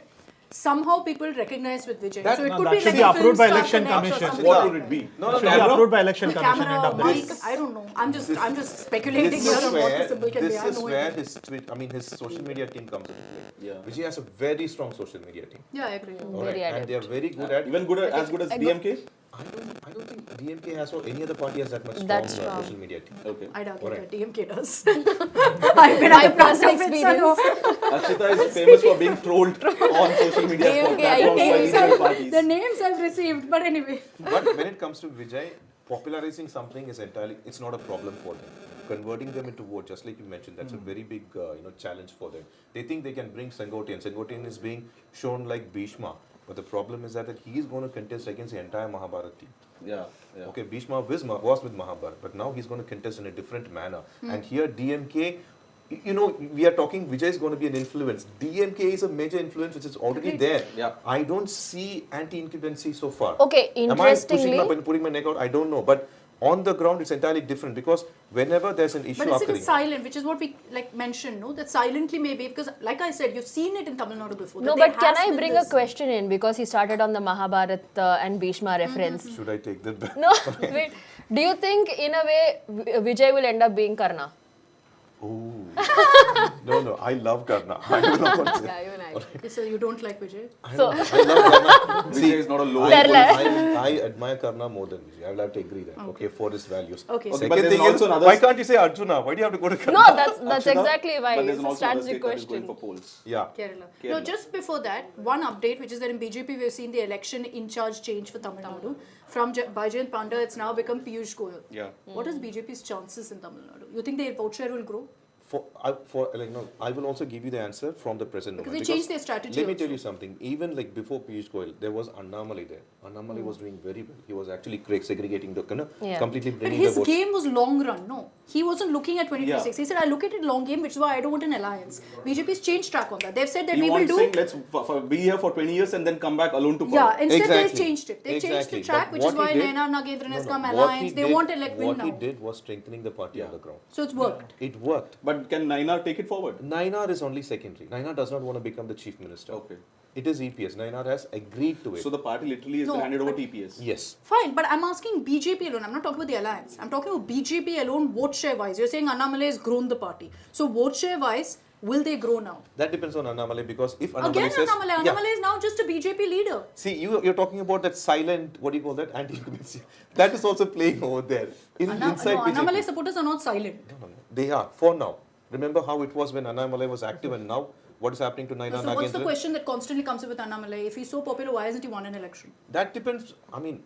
A: somehow people recognize with Vijay.
C: That-
A: So it
E: no,
A: could
E: that
A: be
E: should
A: like
E: be
A: a
E: approved
A: film
E: by
A: star
E: election
A: connect or
E: commission.
A: something
B: What
A: like
B: would
A: that.
B: it be?
C: No,
E: Should be
C: camera.
E: approved by election
A: The
E: commission.
A: camera,
E: End of the
A: mic,
E: day.
A: I don't know. I'm just speculating
C: This
A: here
C: is
A: on what the
C: where,
A: symbol can be.
C: this
A: I have
C: is
A: no
C: where
A: idea.
C: his social media team comes into play.
B: Yeah.
C: Vijay has a very strong social media team.
A: Yeah, I agree.
C: All
D: Very
C: right, and they are very good at.
B: Even as good as DMK?
C: I don't think DMK has or any other party has that much
D: That's
C: strong
D: strong.
C: social media team.
B: Okay.
A: I doubt
C: Alright.
A: that DMK does. I've been at the
D: personal
A: front of it, so no.
B: Akshita is famous for being trolled on social media
D: DMK,
B: platforms by
A: Names
B: regional
A: I've-
B: parties.
A: The names I've received, but anyway.
C: But when it comes to Vijay, popularizing something is entirely, it's not a problem for them. Converting them into vote, just like you mentioned, that's a very big challenge for them. They think they can bring Sengotian. Sengotian is being shown like Bhishma. But the problem is that he is going to contest against the entire Mahabharata team.
B: Yeah, yeah.
C: Okay, Bhishma was with Mahabharata, but now he's going to contest in a different manner. And here DMK, we are talking Vijay is going to be an influence. DMK is a major influence which is already there.
B: Yeah.
C: I don't see anti-incumbency so far.
F: Okay,
C: Am I
F: interestingly,
C: putting my neck out? I don't know. But on the ground, it's entirely different because whenever there's an issue
A: But is it
C: occurring,
A: silent, which is what we mentioned, no? That silently maybe, because like I said, you've seen it in Tamil Nadu before.
F: no,
A: that there
F: but can
A: has
F: I
A: been
F: bring
A: this-
F: a question in because he started on the Mahabharata and Bhishma reference?
C: should I take that back?
F: No, wait. Do you think in a way Vijay will end up being Karna?
C: Ooh. No, I love Karna. I don't know what to say.
D: yeah, even I.
A: Okay, so you don't like Vijay?
C: I love Karna.
B: Vijay is not a low.
C: I admire Karna more than Vijay. I will have to agree that. Okay, for his values.
A: Okay.
B: Okay, but
C: Second
B: there's
C: thing is,
B: also another-
C: why can't you say Arjuna? Why do you have to go to Karna?
F: No, that's
B: Akshita,
F: exactly why.
B: But there's
F: It's a
B: also another
F: strategic
B: state that is going
F: question.
B: for polls.
C: Yeah.
A: Kerala. No,
B: Kerala.
A: just before that, one update, which is that in BJP, we've seen the election in charge change for Tamil Nadu. From Bajayant Panda, it's now become Piyush Goyal.
B: Yeah.
A: What is BJP's chances in Tamil Nadu? You think their vote share will grow?
C: I will also give you the answer from the present
A: Because
C: moment.
A: they changed their strategy
C: Let me
A: also.
C: tell you something. Even like before Piyush Goyal, there was Annamalai there. Annamalai was doing very well. He was actually segregating the
F: Yeah.
C: completely
A: But
C: bringing
A: his
C: the votes.
A: game was long run, no. He wasn't looking at 2026. He said, I look at it long game, which is why I don't want an alliance. BJP's changed track on that. They've said that
B: He
A: we will
B: wants
A: do...
B: saying let's be here for 20 years and then come back alone to power.
A: Yeah, instead
C: Exactly.
A: they've changed it. They changed
C: Exactly.
A: the track,
C: But
A: which is
C: what
A: why
C: he did-
A: Naina Nagendran has come
C: What
A: alliance.
C: he
A: They
C: did-
A: want to elect win
C: What
A: now.
C: he did was strengthening the party on the ground.
A: So it's worked.
C: It worked.
B: But can Naina take it forward?
C: Nainar is only secondary. Nainar does not want to become the chief minister.
B: Okay.
C: It is EPS. Nainar has agreed to it.
B: So the party literally has
A: No,
B: been handed over
A: but-
B: TPS.
C: Yes.
A: Fine, but I'm asking BJP alone. I'm not talking about the alliance. I'm talking about BJP alone, vote share wise. You're saying Annamalai has grown the party. So vote share wise, will they grow now?
C: That depends on Annamalai because if Annamalai
A: Again,
C: says...
A: Annamalai.
C: Yeah.
A: Annamalai is now just a BJP leader.
C: See, you're talking about that silent, what do you call that? Anti-incumbency. That is also playing over there. Inside BJP.
A: Annamalai supporters are not silent.
C: No. They are, for now. Remember how it was when Annamalai was active and now what is happening to Naina
A: So what's the
C: Nagendran?
A: question that constantly comes up with Annamalai? If he's so popular, why hasn't he won an election?
C: That depends. I mean,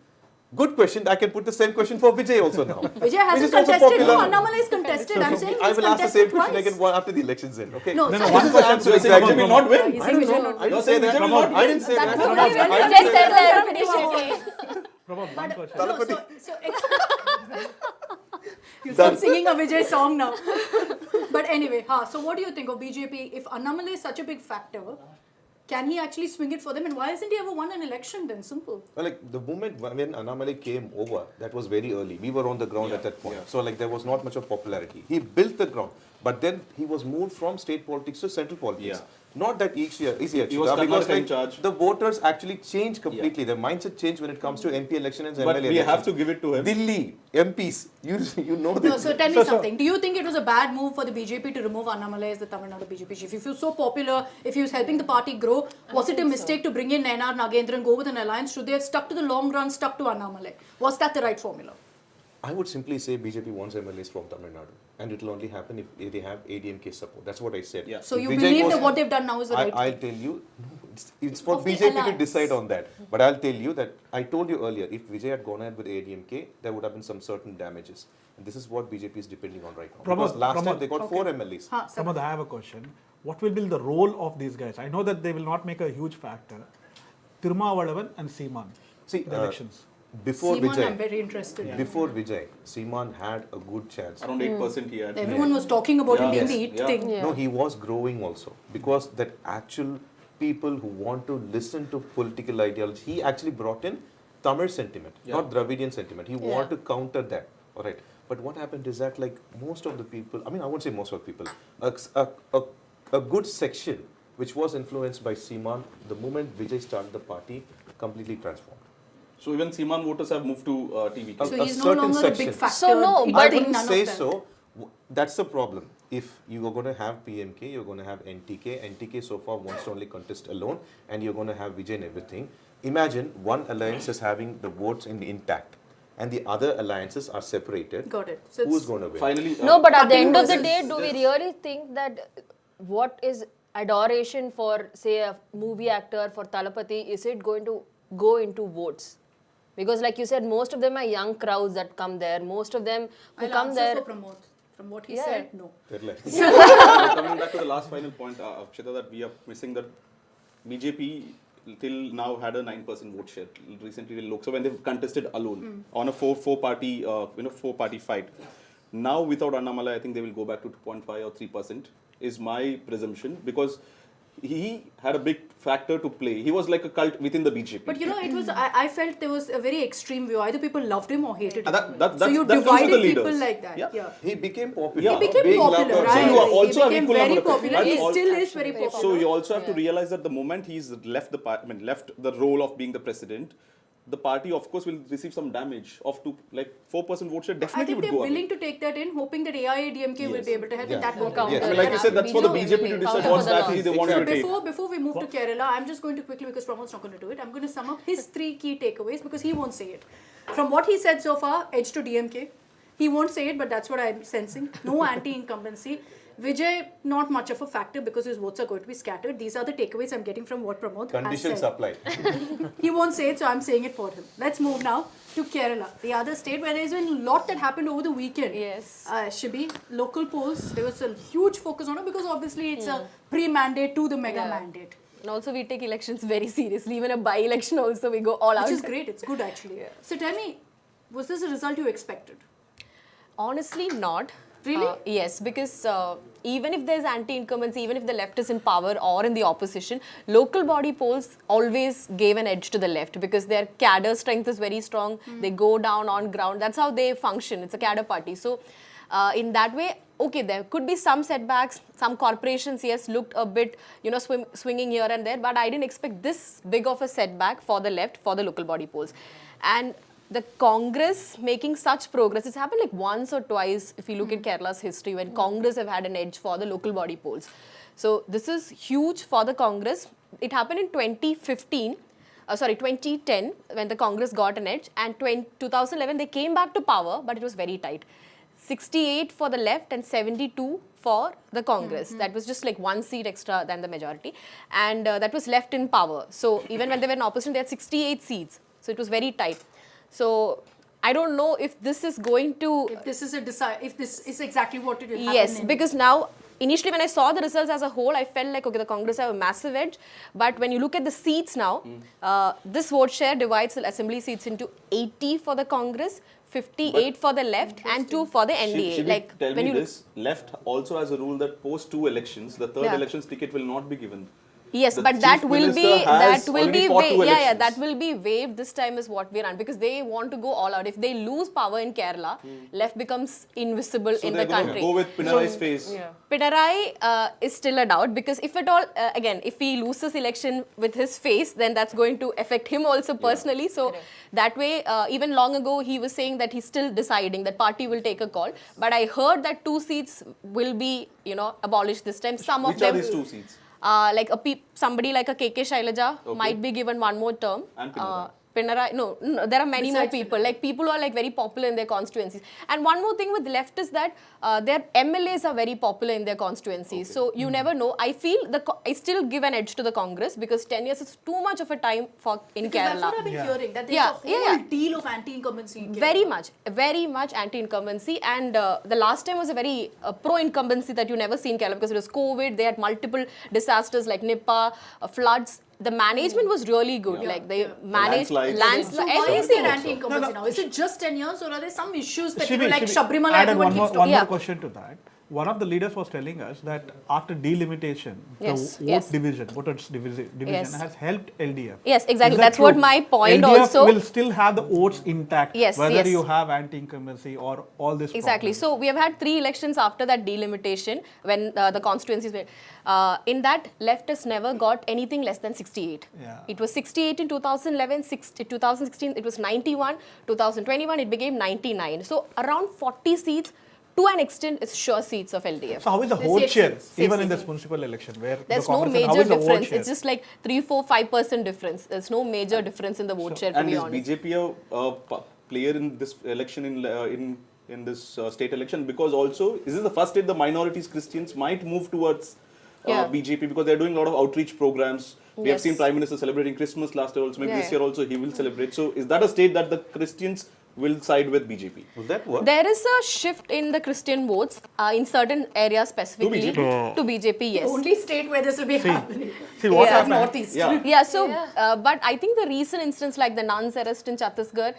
C: good question. I can put the same question for Vijay also now.
A: Vijay hasn't
C: Which is also
A: contested. No,
C: popular.
A: Annamalai is contested. I'm saying
C: I
A: he's
C: will ask the same
A: contested
C: question
A: twice.
C: again after the elections then. Okay.
A: No,
E: No,
A: so
E: no, one question.
B: So you're saying Vijay will not win?
A: He's
C: I
A: saying
C: don't
A: Vijay
C: know.
A: not
C: I
A: win.
C: didn't say that.
E: Vijay will not
C: I didn't say
F: That's
C: that.
F: the only
C: I
F: when
C: didn't
F: Vijay
C: say
F: said
C: that.
F: that initially.
E: Pramod, one question.
A: No, you start singing a Vijay song now. But anyway, so what do you think of BJP? If Annamalai is such a big factor, can he actually swing it for them? And why hasn't he ever won an election then? Simple.
C: Well, like the moment when Annamalai came over, that was very early. We were on the ground at that point. So like there was not much of popularity. He built the ground. But then he was moved from state politics to central politics. Not that easy actually.
B: He was
C: Because
B: in charge.
C: the voters actually changed completely. Their mindset changed when it comes to MP elections and
B: But
C: MLA
B: we
C: elections.
B: have to give it to him.
C: Delhi, MPs, you know
A: No,
C: this.
A: so tell me something. Do you think it was a bad move for the BJP to remove Annamalai as the Tamil Nadu BJP chief? If he was so popular, if he was helping the party grow, was it a mistake to bring in Nayanar Nagendran, go with an alliance? Should they have stuck to the long run, stuck to Annamalai? Was that the right formula?
C: I would simply say BJP wants MLAs from Tamil Nadu. And it will only happen if they have ADMK support. That's what I said.
B: Yeah.
A: So
C: If
A: you
C: Vijay
A: believe
C: goes-
A: that what they've done now is the right
C: I'll
A: thing?
C: tell you, it's for
A: Of the
C: BJP to
A: alliance.
C: decide on that. But I'll tell you that I told you earlier, if Vijay had gone ahead with ADMK, there would have been some certain damages. And this is what BJP is depending on right now.
E: Pramod,
C: Because last time
E: Pramod.
C: they got 4 MLAs.
E: Pramod, I have a question. What will be the role of these guys? I know that they will not make a huge factor. Tirumavalavan and Seeman,
C: See,
E: the elections.
C: before
A: Seeman, I'm
C: Vijay,
A: very interested. in.
C: before Vijay, Seeman had a good chance.
B: Around 8% he had.
A: Everyone was talking about him being the
B: Yes.
A: it
B: Yeah.
A: thing.
C: No, he was growing also because that actual people who want to listen to political ideology, he actually brought in Tamil sentiment, not Dravidian sentiment. He wanted to counter that. All right. But what happened is that like most of the people, I mean, I won't say most of the people, a good section which was influenced by Seeman, the moment Vijay started the party, completely transformed.
B: So even Seeman voters have moved to TVK.
A: So
C: A
A: he's no
C: certain
A: longer a
C: section.
A: big factor.
F: So no,
A: It
F: but
C: I
A: did
C: wouldn't
A: none of
C: say
A: them.
C: so. That's the problem. If you are going to have PMK, you're going to have NTK. NTK so far wants to only contest alone, and you're going to have Vijay and everything. Imagine one alliance is having the votes intact, and the other alliances are separated.
A: Got it. So
C: Who's
A: it's-
C: going to win?
B: Finally,
F: No, but at the
A: cutting
F: end of the
A: versus
F: day, do we really think that what is adoration for, say, a movie actor, for Talapati, is it going to go into votes? Because like you said, most of them are young crowds that come there. Most of them who
A: I'll
F: come
A: answer
F: there.
A: for Pramod. From what he
F: Yeah.
A: said, no.
B: coming back to the last final point, Akshita, that we are missing that BJP till now had a 9% vote share. Recently in Lok Sabha, when they contested alone on a four party fight. Now without Annamalai, I think they will go back to 2.5 or 3%. Is my presumption, because he had a big factor to play. He was like a cult within the BJP.
A: But you know, it was. I felt there was a very extreme view. Either people loved him or hated him.
B: That
A: so you
B: comes with the
A: divided people
B: leaders.
A: like that.
B: Yeah.
A: Yeah.
C: He became popular.
B: Yeah.
A: He became
C: Being loved
A: popular,
C: or-
A: right?
B: So you also
A: he
B: have
A: became
B: equal
A: very
B: number of-
A: popular.
B: and
A: He
B: al-
A: still is very popular.
B: So you also have to realize that the moment he's left left the role of being the president, the party of course will receive some damage of 4% vote share
A: I
B: definitely
A: think
B: would
A: they're
B: go away.
A: willing to take that in, hoping that AIADMK will be able to help in that won't count.
C: Yes.
B: Well, like I said, that's for the BJP to decide what strategy they want to take.
A: Before we move to Kerala, I'm just going to quickly, because Pramod's not going to do it, I'm going to sum up his 3 key takeaways because he won't say it. From what he said so far, edge to DMK. He won't say it, but that's what I'm sensing. No anti-incumbency. Vijay, not much of a factor because his votes are going to be scattered. These are the takeaways I'm getting from what Pramod has
C: Conditions
A: said.
C: applied.
A: He won't say it, so I'm saying it for him. Let's move now to Kerala, the other state where there's been a lot that happened over the weekend.
F: Yes.
A: Shibi, local polls, there was a huge focus on it because obviously it's a pre-mandate to the mega mandate.
D: And also we take elections very seriously. Even a by-election also we go all out.
A: Which is great, it's good actually. So tell me, was this a result you expected?
D: Honestly, not.
A: Really?
D: Yes, because even if there's anti-incumbency, even if the left is in power or in the opposition, local body polls always gave an edge to the left because their cadre strength is very strong. They go down on ground. That's how they function. It's a cadre party. So in that way, okay, there could be some setbacks. Some corporations, yes, looked a bit, swinging here and there. But I didn't expect this big of a setback for the left, for the local body polls. And the Congress making such progress, it's happened like once or twice if you look at Kerala's history when Congress have had an edge for the local body polls. So this is huge for the Congress. It happened in 2010 when the Congress got an edge, and 2011 they came back to power, but it was very tight. 68 for the left and 72 for the Congress. That was just like 1 seat extra than the majority. And that was left in power. So even when they were in opposition, they had 68 seats. So it was very tight. So I don't know if this is going to...
A: If this is exactly what it will happen.
D: Yes, because now, initially when I saw the results as a whole, I felt like, okay, the Congress have a massive edge. But when you look at the seats now, this vote share divides the assembly seats into 80 for the Congress, 58 for the left, and 2 for the NDA.
B: Like, tell me this, left also has a rule that post 2 elections, the third elections ticket will not be given.
D: Yes, but that will be waived this time is what we run, because they want to go all out. If they lose power in Kerala, left becomes invisible in the country.
B: Go with Pinarai's face.
D: Yeah. Pinarai is still a doubt, because if at all, again, if he loses election with his face, then that's going to affect him also personally. So that way, even long ago, he was saying that he's still deciding, that party will take a call. But I heard that 2 seats will be, abolished this time.
B: Which are these 2 seats?
D: Like somebody like a KK Shailaja might be given 1 more term.
B: And Pinarai.
D: Pinarai, no, there are many more people. Like people who are like very popular in their constituencies. And one more thing with left is that their MLAs are very popular in their constituencies. So you never know. I feel I still give an edge to the Congress, because 10 years is too much of a time for in Kerala.
A: That's what I've been hearing. That there's a whole deal of anti-incumbency in Kerala.
D: Very much anti-incumbency. And the last time was a very pro-incumbency that you never see in Kerala, because it was COVID. They had multiple disasters like Nipah, floods. The management was really good. Like they managed landslides.
A: So why is there anti-incumbency now? Is it just 10 years, or are there some issues that like Shabrimala, everyone keeps talking?
E: One more question to that. One of the leaders was telling us that after delimitation, the voters division has helped LDF.
D: Yes, exactly. That's what my point
E: LDF
D: also.
E: will still have the votes intact,
D: Yes,
E: whether you have anti-incumbency or all this.
D: Exactly.
E: problems.
D: So we have had 3 elections after that delimitation, when the constituencies were. In that, left has never got anything less than 68.
E: Yeah.
D: It was 68 in 2011, 2016 it was 91, 2021 it became 99. So around 40 seats. To an extent, it's sure seats of LDF.
E: So how is the vote share, even in this municipal election, where
D: there's
E: the
D: no
E: Congress,
D: major difference? It's just like 3, 4, 5% difference. There's no major difference in the vote share, to be honest.
B: And is BJP a player in this election, in this state election? Because also, is this the first state the minorities, Christians might move towards BJP, because they're doing a lot of outreach programs. We have seen Prime Minister celebrating Christmas last year also. Maybe this year also he will celebrate. So is that a state that the Christians will side with BJP?
C: Will that work?
D: There is a shift in the Christian votes in certain areas specifically. To BJP, yes.
A: The only state where this will be happening.
E: See what happened?
A: Northeast.
D: But I think the recent instance like the nuns arrest in Chhattisgarh,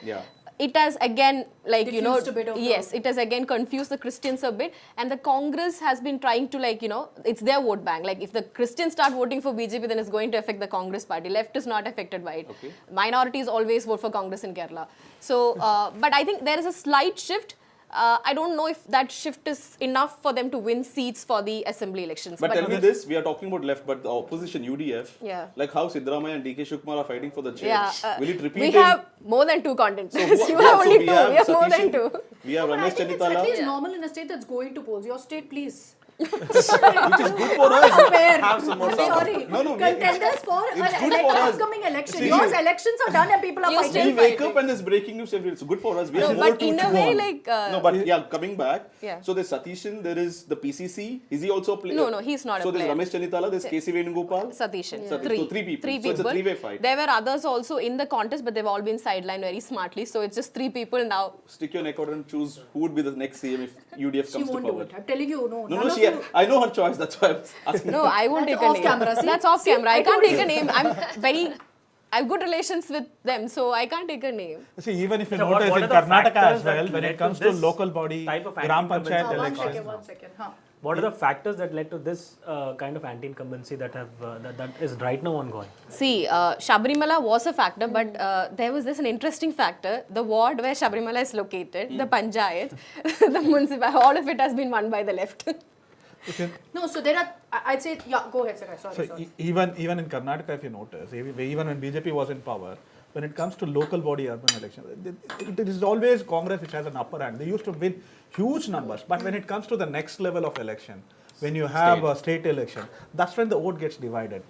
D: it has again, like,
A: Diffused a bit of
D: it has again confused the Christians a bit, and the Congress has been trying to, like, it's their vote bank. Like, if the Christians start voting for BJP, then it's going to affect the Congress party. Left is not affected by it.
B: Okay.
D: Minorities always vote for Congress in Kerala. So, but I think there is a slight shift. I don't know if that shift is enough for them to win seats for the assembly elections.
B: But tell me this, we are talking about left, but the opposition, UDF, like how Siddaramaiah and DK Shivkumar are fighting for the chairs. Will it repeat?
D: We have more than 2 contenders. You have only 2. We have more than 2.
B: We have
A: I
B: Ramesh
A: think it's at
B: Chennithala.
A: least normal in a state that's going to polls. Your state, please.
B: Which is good for us.
C: Have some more
A: Sorry.
B: No,
A: Contenders for
B: it's good for us.
A: upcoming election.
B: See,
A: Yours elections are done and people are
D: You
A: fighting.
B: We wake up and there's breaking news every day. It's good for us. We have more
D: But
B: to
D: in a
B: chew
D: way,
B: on.
D: like...
B: No, but coming back.
D: Yeah.
B: So there's Satishan, there is the PCC. Is he also a player?
D: No, he's not a
B: So
D: player.
B: there's Ramesh Chennithala, there's KC Venugopal.
D: Satishan.
B: So 3 people. So it's a 3-way fight.
D: There were others also in the contest, but they've all been sidelined very smartly. So it's just 3 people now.
B: Stick your neck out and choose who would be the next CM if UDF
A: She
B: comes to
A: won't do
B: power.
A: it. I'm telling you, no.
B: No, I know her choice. That's why I was asking.
D: No, I won't
A: That's
D: take a
A: off
D: name.
A: camera, see?
D: That's off
A: See,
D: camera. I
A: I
D: can't
A: told
D: take a
A: you.
D: name. I have good relations with them, so I can't take a name.
E: See, even if you
G: So what
E: notice
G: are
E: in
G: the
E: Karnataka
G: factors
E: as well,
G: that
E: when
G: led
E: it comes
G: to
E: to
G: this
E: local body,
G: type of
E: Gram
G: anti-incumbency?
E: Panchayat
A: One
E: elections.
A: second.
G: What are the factors that led to this kind of anti-incumbency that have that is right now ongoing?
D: See, Shabrimala was a factor, but there was an interesting factor. The ward where Shabrimala is located, the Panchayat, the municipality, all of it has been won by the left.
A: No, so there are, I'd say, go ahead, sir. Sorry.
E: So even in Karnataka, if you notice, even when BJP was in power, when it comes to local body urban elections, it is always Congress which has an upper hand. They used to win huge numbers, but when it comes to the next level of election, when you have a state election, that's when the vote gets divided.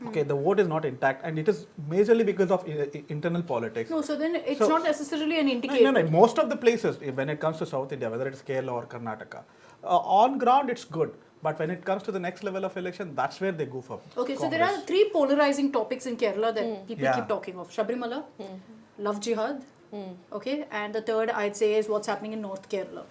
E: Okay, the vote is not intact, and it is majorly because of internal politics.
A: No, so then it's
E: So-
A: not necessarily an indicator.
E: No. Most of the places, when it comes to South India, whether it's Kerala or Karnataka, on ground it's good. But when it comes to the next level of election, that's where they goof up.
A: Okay, so there are 3 polarizing topics in Kerala that people
E: Yeah.
A: keep talking of. Shabrimala, love jihad, okay, and the third I'd say is what's happening in North Kerala.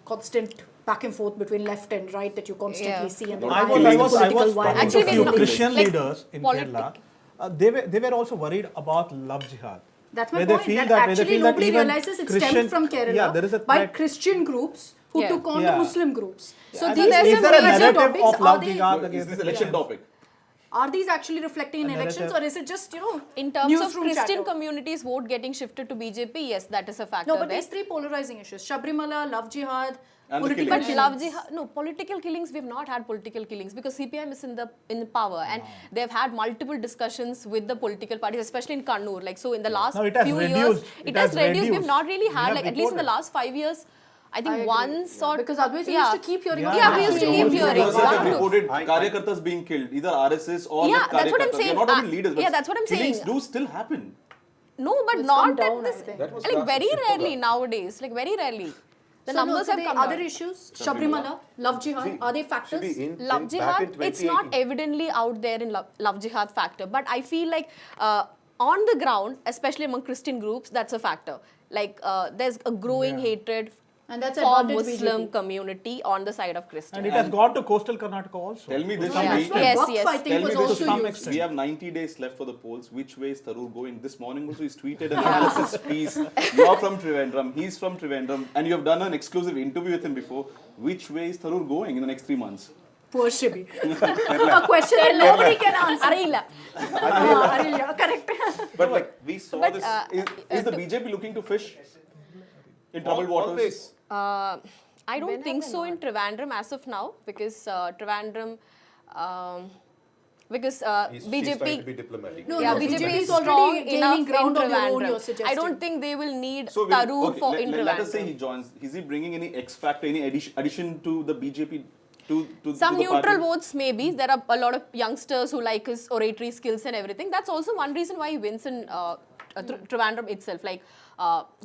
A: Constant back and forth between left and right that you constantly see and the
E: I
A: violence,
E: was
A: political
E: talking
A: violence.
E: to
D: Actually,
E: a few
D: when-
E: Christian
D: like,
E: leaders in Kerala. They were also worried about love jihad.
A: That's my
E: Where they
A: point.
E: feel
A: That
E: where they
A: actually
E: feel that
A: nobody
E: even
A: realizes it
E: Christian-
A: stemmed from Kerala
E: Yeah, there is a
A: by
E: threat.
A: Christian groups who
D: Yeah.
A: took on
E: Yeah.
A: the Muslim groups. So
E: And
A: these
E: is
A: are
E: there a
A: major
E: narrative
A: topics.
E: of love
A: Are they-
E: jihad
B: Is
E: against
B: this election
E: Christians?
B: topic?
A: Are these actually reflecting in
E: A
A: elections, or
E: narrative.
A: is it just,
D: In terms of
A: newsroom
D: Christian
A: chatter?
D: communities vote getting shifted to BJP, yes, that is a factor
A: No, but
D: there.
A: these 3 polarizing issues: Shabrimala, love jihad,
B: And the
A: political
B: killings.
D: But love jihad, no, political killings, we've not had political killings because CPM is in the power and they've had multiple discussions with the political parties, especially in Kannur. Like, so in the last
E: No, it has
D: few years,
E: reduced.
D: it has reduced. We've not really
E: We
D: had,
E: have
D: like, at least in the
E: reported.
D: last 5 years, I
A: I
D: think
A: agree.
D: once
A: Yeah,
D: or...
A: because otherwise we used to keep hearing of
D: Yeah, we used to keep
E: Yeah.
D: hearing.
B: You yourself have
D: One, two.
B: reported Karyakartas being killed, either RSS or
D: Yeah,
B: like
D: that's what I'm
B: Karyakartas.
D: saying.
B: They're not even leaders, but
D: yeah, that's what I'm
B: killings
D: saying.
B: do still happen.
D: No, but
A: It's
D: not
A: come down,
D: at this...
A: I think.
C: That was
D: Like,
C: last
D: very
C: issue.
D: rarely nowadays. Like, very rarely. The numbers have come
A: other
D: down.
A: issues, Shabrimala, love jihad, are they factors?
D: Love jihad, it's not evidently out there in love jihad factor, but I feel like on the ground, especially among Christian groups, that's a factor. Like there's a growing hatred
A: And that's
D: for
A: advantage
D: Muslim
A: BJP.
D: community on the side of Christians.
E: And it has gone to coastal Karnataka also.
B: Tell me this,
A: Yeah,
B: Shibi.
A: that's why
D: Yes,
A: Waqf,
D: yes.
A: I think,
B: Tell me
A: was
B: this,
A: also
E: some
A: used.
E: extent.
B: we have 90 days left for the polls. Which way is Tharoor going? This morning also he's tweeted an analysis piece. You're from Trivandrum, he's from Trivandrum, and you have done an exclusive interview with him before. Which way is Tharoor going in the next 3 months?
A: Poor Shibi. A question that nobody can answer.
D: Arilla.
A: Arilla, correct.
B: But like we saw
D: But,
B: this, is the BJP looking to fish in troubled waters?
C: Always.
D: I don't think so in Trivandrum as of now because Trivandrum, because
C: She's trying to
D: BJP.
C: be diplomatic.
A: No,
D: Yeah,
A: no,
D: BJP
A: BJP
D: is
A: is already
D: already
A: gaining ground on their own,
D: Trivandrum.
A: you're
D: I
A: suggesting.
D: don't think they will need
B: So
D: Tharoor for in
B: let us say
D: Trivandrum.
B: he joins. Is he bringing any X factor, any addition to the BJP? To
D: Some
B: the
D: neutral
B: party?
D: votes, maybe. There are a lot of youngsters who like his oratory skills and everything. That's also one reason why he wins in Trivandrum itself. Like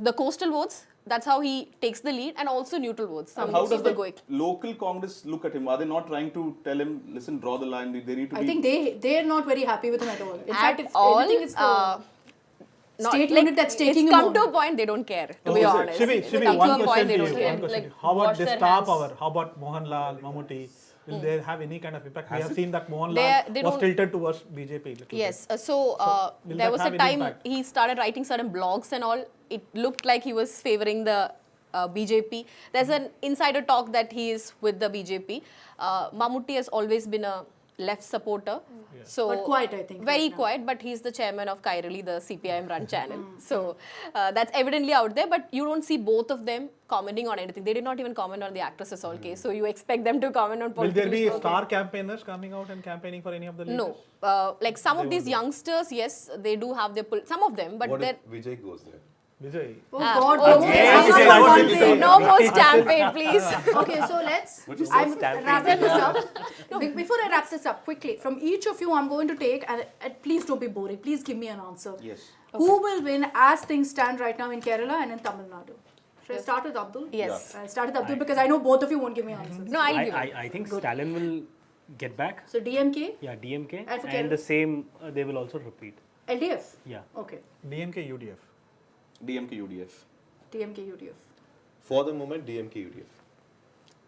D: the coastal votes, that's how he takes the lead, and also neutral votes. Some
B: And how does
D: people
B: the
D: going.
B: local Congress look at him? Are they not trying to tell him, listen, draw the line? They need to be.
A: I think they're not very happy with him at all. In
D: At
A: fact, if
D: all,
A: anything, it's the
D: not-
A: state
D: like,
A: unit that's taking
D: it's
A: him
D: come
A: on.
D: to a point they don't care, to
B: Oh,
D: be
B: is it?
D: honest.
E: Shibi,
D: It's come
E: one
D: to a point
E: question
D: they
E: to
D: don't
E: you.
D: care.
E: One question.
F: Like,
E: How about
F: wash
E: the
F: their
E: star
F: hands.
E: power? How about Mohanlal, Mammootty? Will they have any kind of impact? We have seen that
D: They
E: Mohanlal was
D: don't-
E: tilted towards BJP. a little
D: Yes,
E: bit.
D: so
E: will
D: there
E: that
D: was
E: have
D: a
E: any
D: time
E: impact?
D: he started writing certain blogs and all. It looked like he was favoring the BJP. There's an insider talk that he is with the BJP. Mammootty has always been a left supporter. So
A: But quiet, I think,
D: Very
A: right now.
D: quiet, but he's the chairman of Kairali, the CPIM run channel. So that's evidently out there, but you don't see both of them commenting on anything. They did not even comment on the actress assault case. So you expect them to comment on
E: Will
D: political
E: there be
D: issues.
E: star campaigners coming out and campaigning for any of the leaders?
D: No. Like some of these youngsters, yes, they do have their... some of them, but
C: What
D: they're...
C: if Vijay goes there?
E: Vijay.
A: Oh God,
D: oh,
A: no,
D: yes,
A: it's
D: yes,
A: not
D: yes,
A: one
E: yes,
A: thing.
D: No more stampede, please.
A: Okay, so I'm wrapping this up. Before I wrap this up, quickly, from each of you, I'm going to take, and please don't be boring, please give me an answer.
B: Yes.
A: Who will win as things stand right now in Kerala and in Tamil Nadu? Should I start with Abdul?
D: Yes.
A: I'll start with Abdul because I know both of you won't give me answers.
D: No, I'll give it.
G: I think Stalin will get back.
A: So DMK,
G: Yeah, DMK.
A: And for
G: And
A: Kerala?
G: the same, they will also repeat.
A: LDF?
G: Yeah.
A: Okay.
E: DMK, UDF.
B: DMK, UDF.
A: DMK, UDF.
C: For the moment, DMK UDF.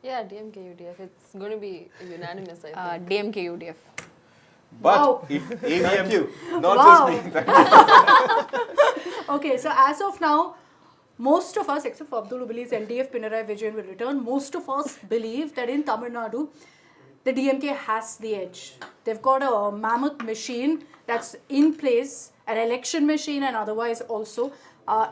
F: Yeah, DMK UDF. It's going to be unanimous, I think.
D: DMK UDF.
B: But
A: Wow.
B: if ADM, not
A: Wow.
B: just me.
A: Okay, so as of now, most of us, except for Abdul who believes LDF Pinarayi Vijayan will return, most of us believe that in Tamil Nadu, the DMK has the edge. They've got a mammoth machine that's in place, an election machine and otherwise also.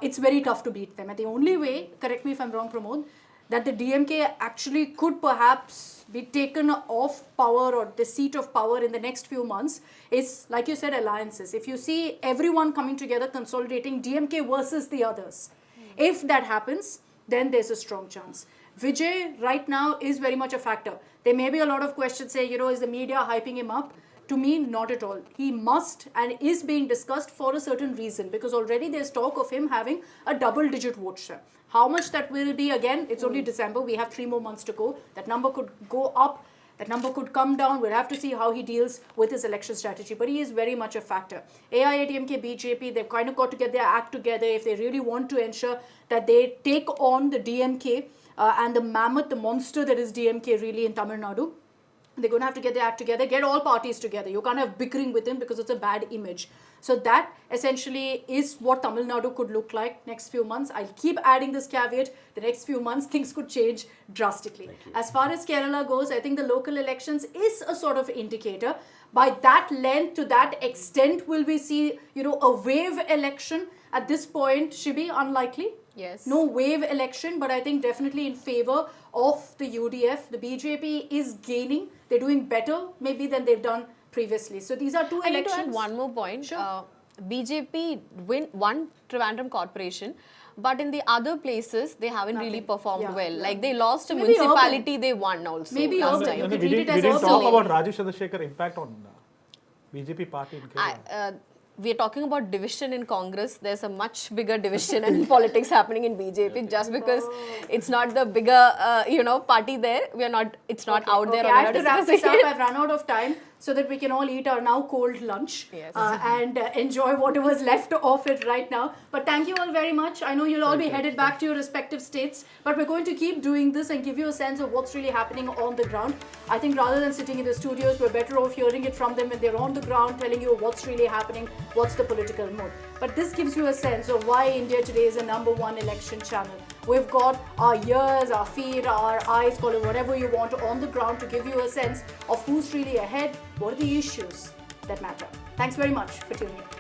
A: It's very tough to beat them. And the only way, correct me if I'm wrong, Pramod, that the DMK actually could perhaps be taken off power or the seat of power in the next few months is, like you said, alliances. If you see everyone coming together, consolidating DMK versus the others, if that happens, then there's a strong chance. Vijay right now is very much a factor. There may be a lot of questions say, is the media hyping him up? To me, not at all. He must and is being discussed for a certain reason, because already there's talk of him having a double-digit vote share. How much that will be, again, it's only December. We have 3 more months to go. That number could go up. That number could come down. We'll have to see how he deals with his election strategy. But he is very much a factor. AIADMK-BJP, they've kind of got to get their act together if they really want to ensure that they take on the DMK and the mammoth, the monster that is DMK really in Tamil Nadu. They're going to have to get their act together, get all parties together. You can't have bickering with him because it's a bad image. So that essentially is what Tamil Nadu could look like next few months. I'll keep adding this caveat. The next few months, things could change drastically. As far as Kerala goes, I think the local elections is a sort of indicator. By that length, to that extent, will we see, a wave election? At this point, Shibi, unlikely.
D: Yes.
A: No wave election, but I think definitely in favor of the UDF. The BJP is gaining. They're doing better maybe than they've done previously. So these are two
D: I
A: elections.
D: need to add one more point.
A: Sure.
D: BJP won Thiruvananthapuram Corporation, but in the other places they haven't really performed well. Like they lost a
A: Maybe
D: municipality,
A: urban.
D: they won also.
A: Maybe
D: last
A: urban.
D: time.
A: You
E: We
A: can treat it as
E: didn't
A: urban.
E: talk about Rajesh Chandrasekhar impact on BJP party in Kerala.
D: We are talking about division in Congress. There's a much bigger division in politics happening in BJP. Just because it's not the bigger, party there, we are not. It's not out there.
A: Okay, I have to wrap this up. I've run out of time so that we can all eat our now cold lunch and enjoy whatever's left of it right now. But thank you all very much. I know you'll all be headed back to your respective states, but we're going to keep doing this and give you a sense of what's really happening on the ground. I think rather than sitting in the studios, we're better off hearing it from them when they're on the ground, telling you what's really happening, what's the political mood. But this gives you a sense of why India Today is a #1 election channel. We've got our ears, our feet, our eyes, call it whatever you want, on the ground to give you a sense of who's really ahead, what are the issues that matter. Thanks very much for tuning in.